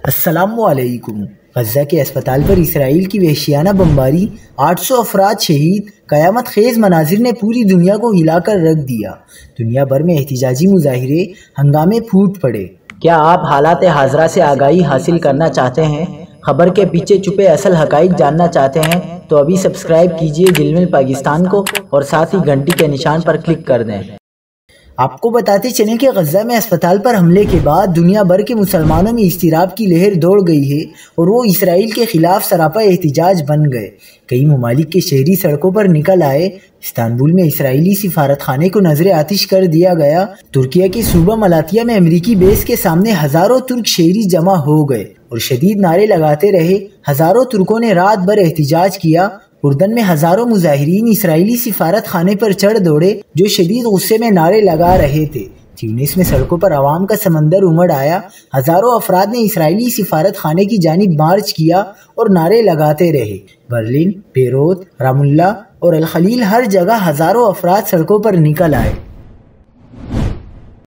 السلام علیکم۔ غزہ کے اسپتال پر اسرائیل کی وحشیانہ بمباری، 800 افراد شہید، قیامت خیز مناظر نے پوری دنیا کو ہلا کر رکھ دیا۔ دنیا بھر میں احتجاجی مظاہرے، ہنگامے پھوٹ پڑے۔ کیا آپ حالات حاضرہ سے آگاہی حاصل کرنا چاہتے ہیں؟ خبر کے پیچھے چھپے اصل حقائق جاننا چاہتے ہیں تو ابھی سبسکرائب کیجئے جلمل پاکستان کو اور ساتھ ہی گھنٹی کے نشان پر کلک کر دیں۔ آپ کو بتاتے چلیں کہ غزہ میں اسپتال پر حملے کے بعد دنیا بھر کے مسلمانوں میں اضطراب کی لہر دوڑ گئی ہے اور وہ اسرائیل کے خلاف سراپا احتجاج بن گئے۔ کئی ممالک کے شہری سڑکوں پر نکل آئے۔ استنبول میں اسرائیلی سفارت خانے کو نظر آتش کر دیا گیا۔ ترکیہ کے صوبہ ملاتیا میں امریکی بیس کے سامنے ہزاروں ترک شہری جمع ہو گئے اور شدید نعرے لگاتے رہے۔ ہزاروں ترکوں نے رات بھر احتجاج کیا۔ اردن میں ہزاروں مظاہرین اسرائیلی سفارت خانے پر چڑھ دوڑے جو شدید غصے میں نعرے لگا رہے تھے۔ تیونس میں سڑکوں پر عوام کا سمندر امڑ آیا۔ ہزاروں افراد نے اسرائیلی سفارت خانے کی جانب مارچ کیا اور نعرے لگاتے رہے۔ برلن، بیروت، رام اللہ اور الخلیل ہر جگہ ہزاروں افراد سڑکوں پر نکل آئے۔